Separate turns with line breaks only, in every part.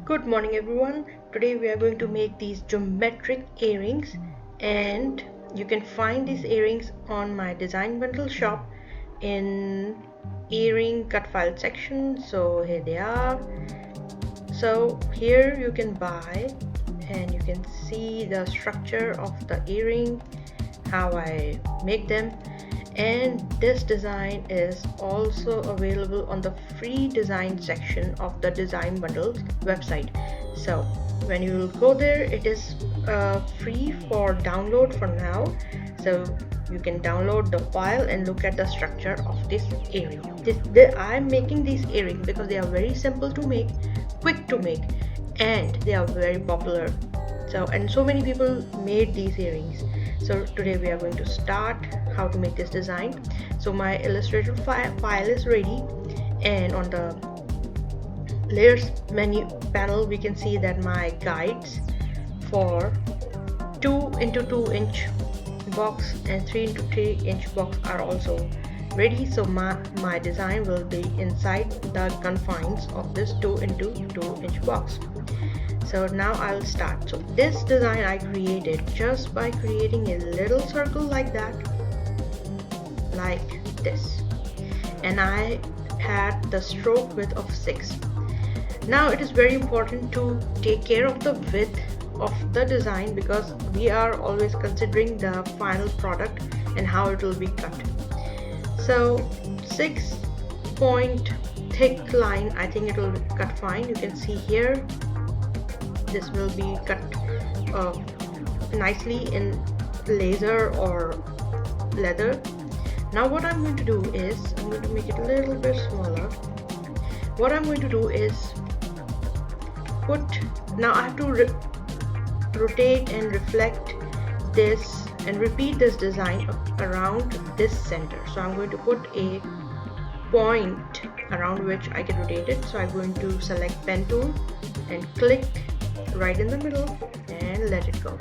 Good morning everyone. Today we are going to make these geometric earrings, and you can find these earrings on my design bundle shop in earring cut file section. So here they are. So here you can buy and you can see the structure of the earring, how I make them, and this design is also available on the free design section of the design bundles website. So when you will go there, it is free for download for now, so you can download the file and look at the structure of this earring. I'm making these earrings because they are very simple to make, quick to make, and they are very popular. So many people made these earrings. So today we are going to start how to make this design. So my Illustrator file is ready, and on the layers menu panel we can see that my guides for 2x2 inch box and 3x3 inch box are also ready. So my design will be inside the confines of this 2x2 inch box. So now I'll start. So this design I created just by creating a little circle like that, like this, and I had the stroke width of 6. Now it is very important to take care of the width of the design because we are always considering the final product and how it will be cut. So 6 point thick line, I think it will cut fine. You can see here this will be cut nicely in laser or leather. Now what I'm going to do is I'm going to make it a little bit smaller. What I'm going to do is now I have to rotate and reflect this and repeat this design around this center. So I'm going to put a point around which I can rotate it. So I'm going to select pen tool and click right in the middle and let it go.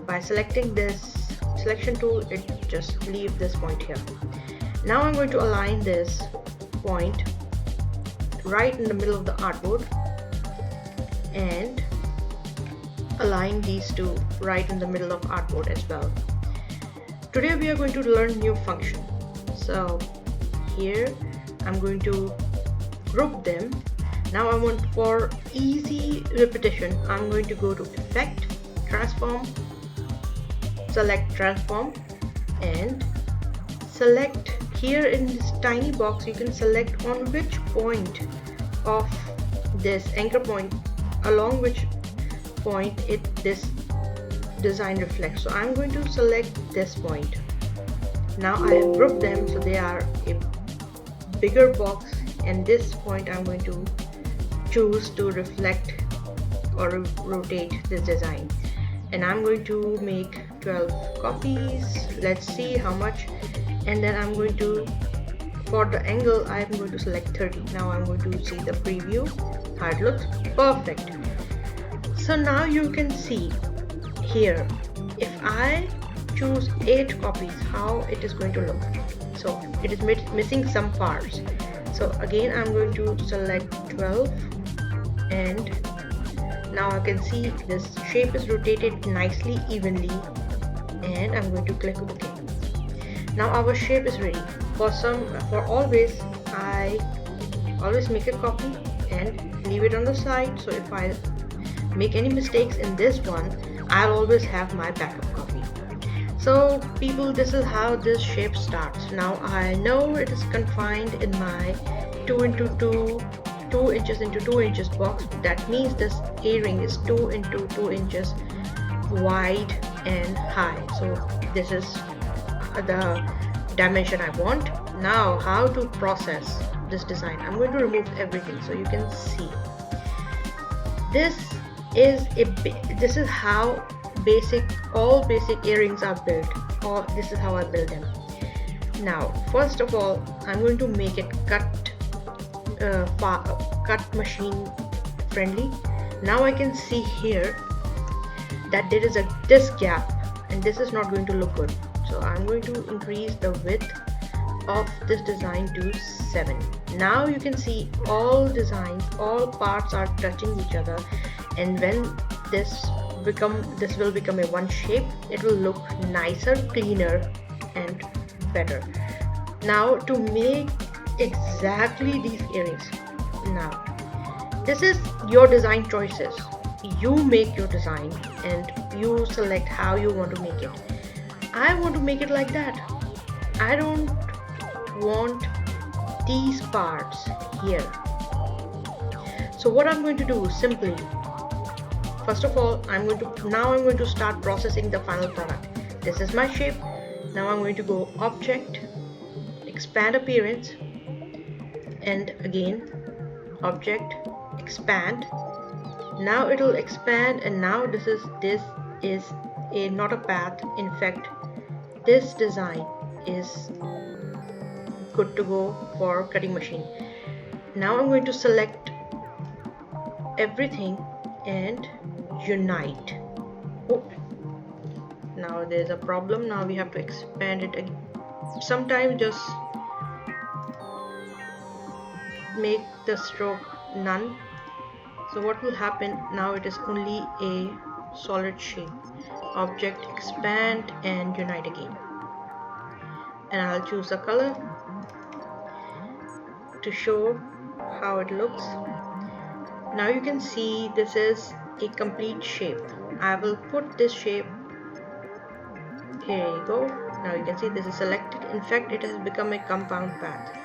By selecting this selection tool, it just leaves this point here. Now I'm going to align this point right in the middle of the artboard and align these two right in the middle of artboard as well. Today we are going to learn new function. So here I'm going to group them. Now I want, for easy repetition, I'm going to go to Effect, Transform, select Transform, and select here in this tiny box. You can select on which point of this anchor point, along which point this design reflects. So I'm going to select this point. Now I have grouped them so they are a bigger box, and this point I'm going to choose to reflect or rotate this design, and I'm going to make 12 copies. Let's see how much. And then I'm going to, for the angle, I'm going to select 30. Now I'm going to see the preview, how it looks. Perfect. So now you can see here, if I choose 8 copies, how it is going to look. So it is missing some parts. So again I'm going to select 12, and now I can see this shape is rotated nicely, evenly, and I'm going to click OK. Now our shape is ready. For always, I always make a copy and leave it on the side, so if I make any mistakes in this one, I'll always have my backup copy. So people, this is how this shape starts. Now I know it is confined in my 2 inches into 2 inches box. That means this earring is 2 into 2 inches wide and high. So this is the dimension I want. Now how to process this design. I'm going to remove everything so you can see. This is how all basic earrings are built, or this is how I build them. Now first of all, I'm going to make it cut machine friendly. Now I can see here that there is this gap, and this is not going to look good. So I'm going to increase the width of this design to 7. Now you can see all designs, all parts are touching each other, and when this will become a one shape, it will look nicer, cleaner and better. Now to make exactly these earrings, now this is your design choices. You make your design and you select how you want to make it. I want to make it like that. I don't want these parts here. So what I'm going to do simply, first of all, I'm going to start processing the final product. This is my shape. Now I'm going to go object, expand appearance, and again object, expand. Now it will expand, and now this is a not a path. In fact, this design is good to go for cutting machine. Now I'm going to select everything and unite. Oh, now there's a problem. Now we have to expand it again. Sometimes just make the stroke none. So what will happen now, it is only a solid shape. Object, expand and unite again, and I'll choose a color to show how it looks. Now you can see this is a complete shape. I will put this shape, here you go. Now you can see this is selected. In fact, it has become a compound path.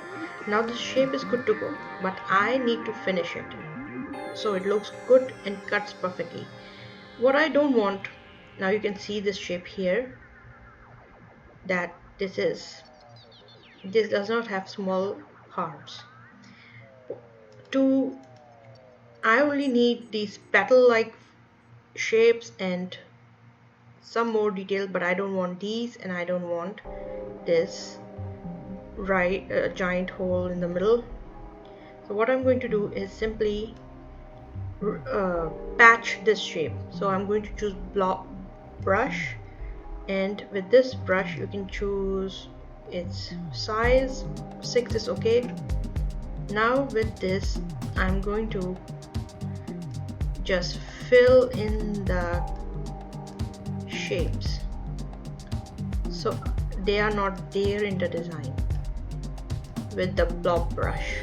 Now this shape is good to go, but I need to finish it so it looks good and cuts perfectly. What I don't want, now you can see this shape here, that this does not have small parts. I only need these petal like shapes and some more detail, but I don't want these, and I don't want this giant hole in the middle. So what I'm going to do is simply patch this shape. So I'm going to choose Blob Brush, and with this brush you can choose its size. 6 is okay. Now with this I'm going to just fill in the shapes so they are not there in the design with the Blob Brush.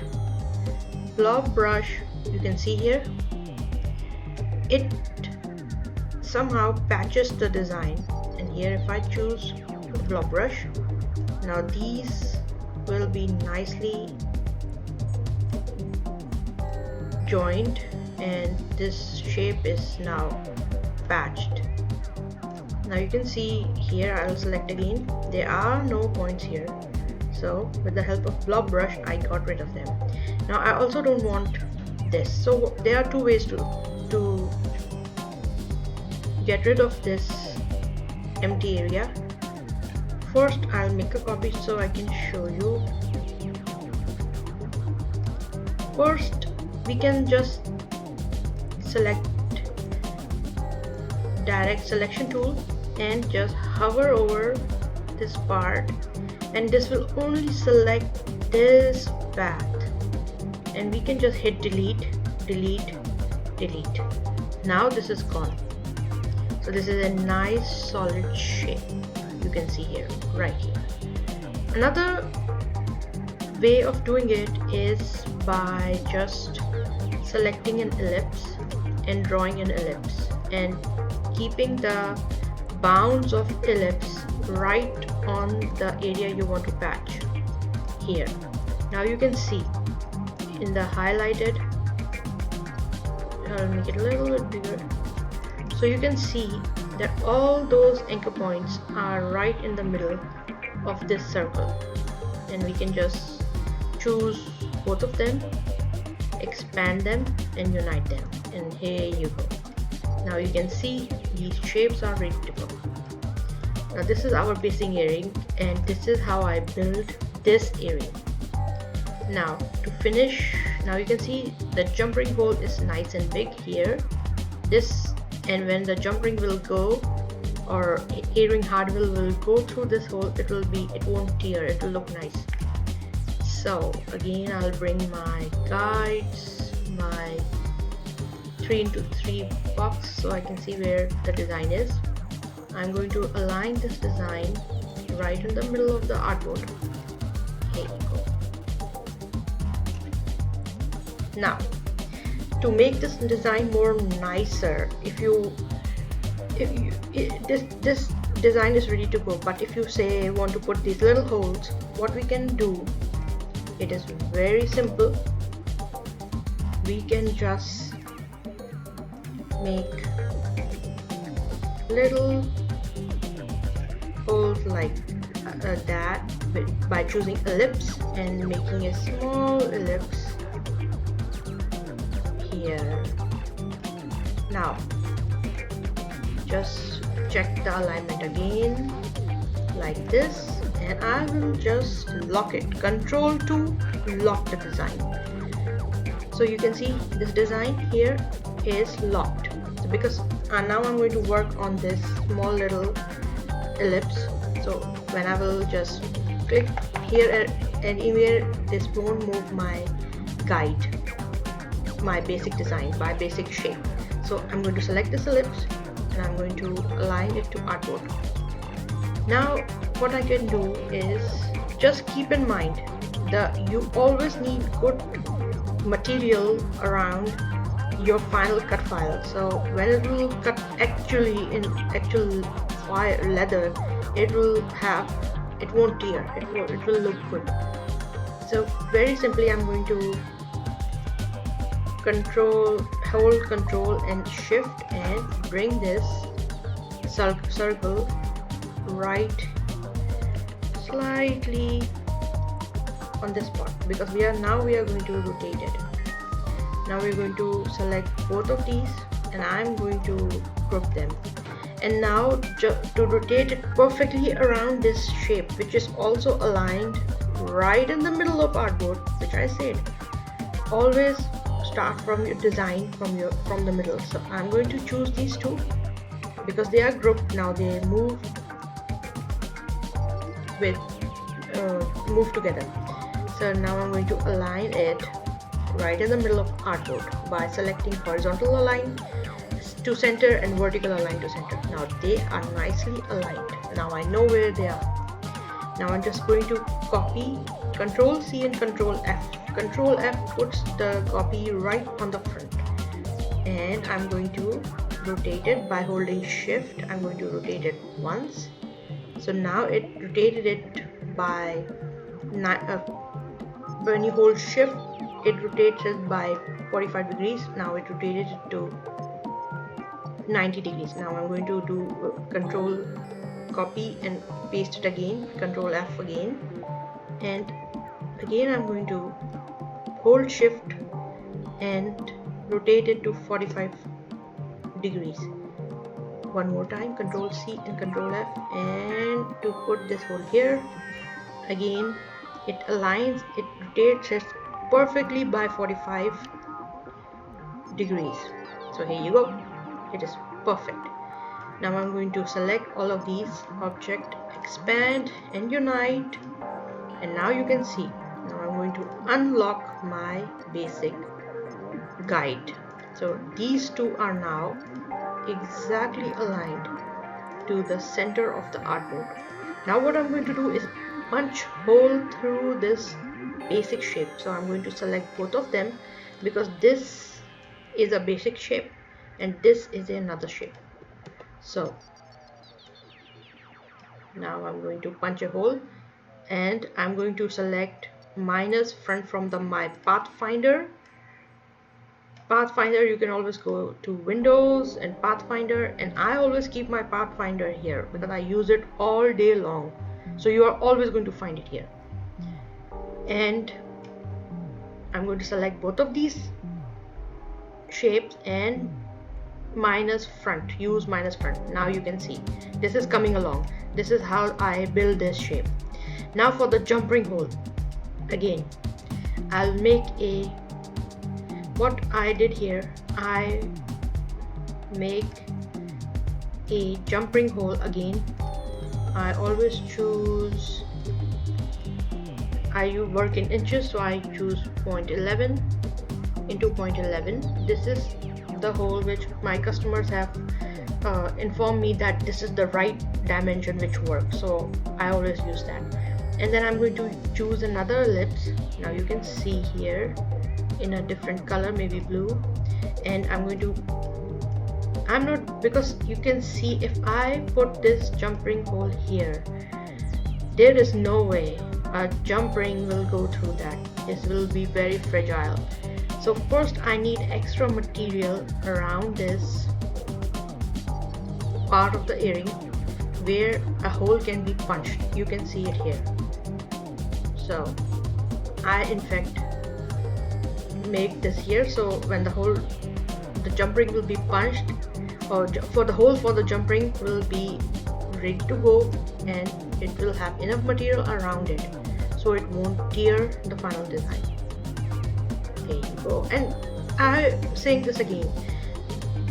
Blob Brush, you can see here, it somehow patches the design, and here if I choose Blob Brush, now these will be nicely joined and this shape is now patched. Now you can see here, I'll select again, there are no points here, so with the help of Blob Brush I got rid of them. Now I also don't want this, so there are two ways to get rid of this empty area. First I'll make a copy so I can show you. First we can just select direct selection tool and just hover over this part, and this will only select this path, and we can just hit delete, delete, delete. Now this is gone. So this is a nice solid shape, you can see here, right here. Another way of doing it is by just selecting an ellipse and drawing an ellipse and keeping the bounds of ellipse right on the area you want to patch here. Now you can see in the highlighted, I'll make it a little bit bigger, so you can see that all those anchor points are right in the middle of this circle, and we can just choose both of them, expand them and unite them, and here you go. Now you can see these shapes are ready to go. Now this is our basic earring, and this is how I build this earring. Now to finish, now you can see the jump ring hole is nice and big here. This, and when the jump ring will go, or earring hardware will go through this hole, it won't tear, it will look nice. So again, I'll bring my guides, my 3x3 box, so I can see where the design is. I'm going to align this design right in the middle of the artboard. Here you go. Now, to make this design more nicer, this design is ready to go, but if you say want to put these little holes, what we can do, it is very simple. We can just make little holes like that by choosing ellipse and making a small ellipse here. Now just check the alignment again like this, and I will just lock it. Control to lock the design. So you can see this design here is locked. So because now I'm going to work on this small little ellipse. So when I will just click here and anywhere, this won't move my guide, my basic design, my basic shape. So I'm going to select this ellipse and I'm going to align it to artboard. Now what I can do is just keep in mind that you always need good material around your final cut file. So when it will cut actually in actual leather, it won't tear, it will look good. So very simply, I'm going to hold control and shift and bring this circle right slightly on this part, because we are going to rotate it. Now we're going to select both of these and I'm going to group them, and now to rotate it perfectly around this shape, which is also aligned right in the middle of artboard, which I said always start from your design from the middle. So I'm going to choose these two because they are grouped. Now they move together. So now I'm going to align it right in the middle of artboard by selecting horizontal align to center and vertical align to center. Now they are nicely aligned. Now I know where they are. Now I'm just going to copy, Control C and Control F. Control F puts the copy right on the front, and I'm going to rotate it by holding shift. I'm going to rotate it once. So now it rotated it by when you hold shift, it rotates it by 45 degrees. Now it rotated it to 90 degrees. Now I'm going to do Control copy and paste it again, Control F again, and again I'm going to hold shift and rotate it to 45 degrees. One more time, Control C and Control F, and to put this hole here again, it aligns, it rotates it perfectly by 45 degrees. So here you go, it is perfect. Now I'm going to select all of these object, expand and unite, and now you can see, now I'm going to unlock my basic guide. So these two are now exactly aligned to the center of the artboard. Now what I'm going to do is punch hole through this basic shape. So I'm going to select both of them because this is a basic shape and this is another shape. So now I'm going to punch a hole and I'm going to select minus front from my Pathfinder. You can always go to Windows and Pathfinder, and I always keep my Pathfinder here because I use it all day long. So you are always going to find it here. And I'm going to select both of these shapes and minus front, use minus front. Now you can see this is coming along. This is how I build this shape. Now for the jump ring hole, again I'll make what I did here, I make a jump ring hole again. I always choose I work in inches, so I choose 0.11 into 0.11. This is the hole which my customers have informed me that this is the right dimension which works, so I always use that. And then I'm going to choose another ellipse. Now you can see here in a different color, maybe blue, and because you can see if I put this jump ring hole here, there is no way a jump ring will go through that. This will be very fragile. So first I need extra material around this part of the earring where a hole can be punched. You can see it here. So I in fact make this here, so when the jump ring will be punched, or for the hole for the jump ring will be ready to go, and it will have enough material around it so it won't tear the final design. There you go. And I'm saying this again,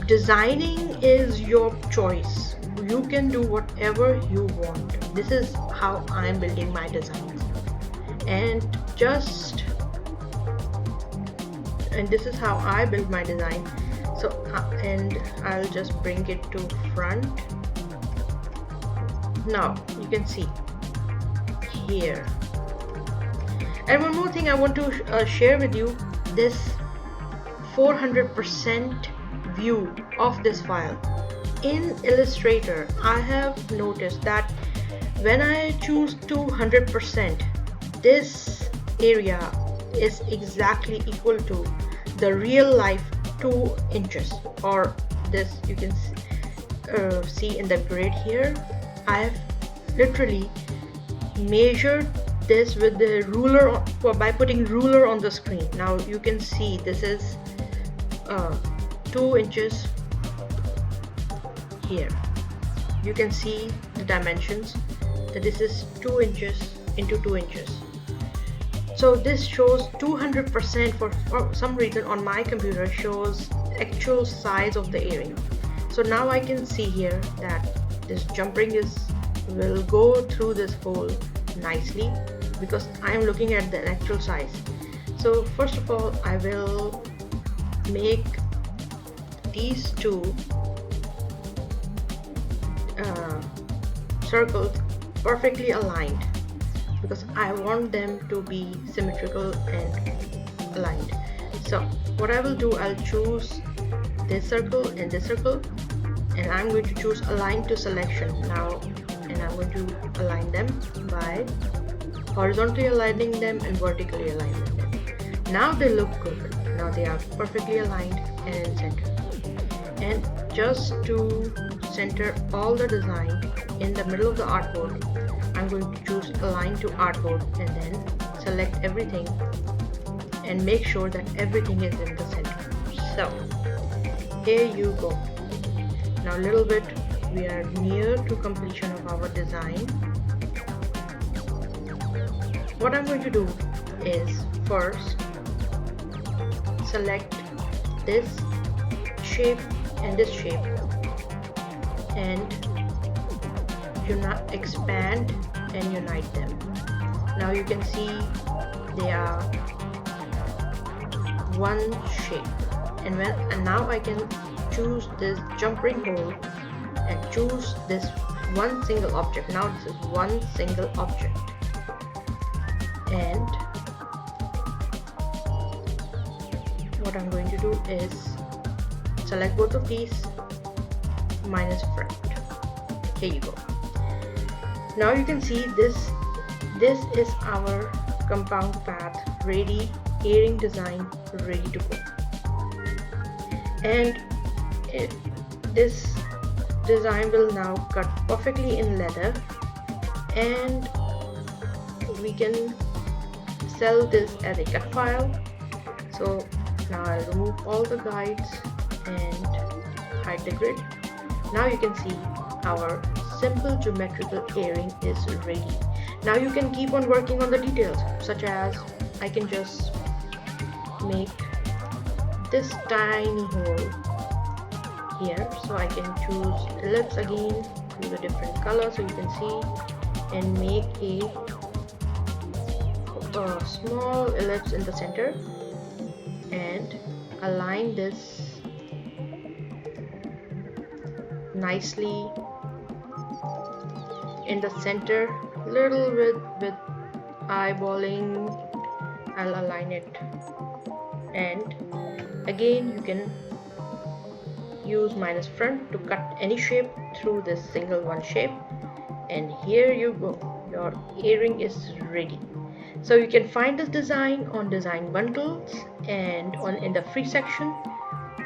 designing is your choice. You can do whatever you want. This is how I'm building my designs, and this is how I build my design. So and I'll just bring it to front. Now you can see here. And one more thing I want to share with you, this 400% view of this file. In Illustrator, I have noticed that when I choose 200%, this area is exactly equal to the real life 2 inches, or this you can see in the grid here. I have literally measured this with the ruler by putting ruler on the screen. Now you can see this is 2 inches here. You can see the dimensions, that this is 2 inches into 2 inches. So this shows 200%. For some reason on my computer shows actual size of the earring. So now I can see here that this jump ring will go through this hole nicely because I am looking at the actual size. So first of all, I will make these two circles perfectly aligned, because I want them to be symmetrical and aligned. So what I will do, I'll choose this circle and this circle, and I'm going to choose align to selection now, and I'm going to align them by horizontally aligning them and vertically aligning them. Now they look good. Now they are perfectly aligned and in center. And just to center all the design in the middle of the artboard, I'm going to choose align to artboard and then select everything and make sure that everything is in the center. So here you go. Now a little bit, we are near to completion of our design. What I'm going to do is first select this shape and this shape and expand and unite them. Now you can see they are one shape, and now I can choose this jump ring hole and choose this one single object. Now this is one single object, and what I'm going to do is select both of these, minus front. Here you go. Now you can see this is our compound path ready, earring design ready to go. And this design will now cut perfectly in leather, and we can sell this as a cut file. So now I'll remove all the guides and hide the grid. Now you can see our simple geometrical earring is ready. Now you can keep on working on the details, such as I can just make this tiny hole here, so I can choose ellipse again, choose a different color so you can see, and make a a small ellipse in the center and align this nicely in the center, little bit with eyeballing. I'll align it, and again you can use minus front to cut any shape through this single one shape, and here you go, your earring is ready. So you can find this design on design bundles and in the free section,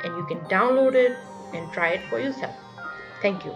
and you can download it and try it for yourself. Thank you.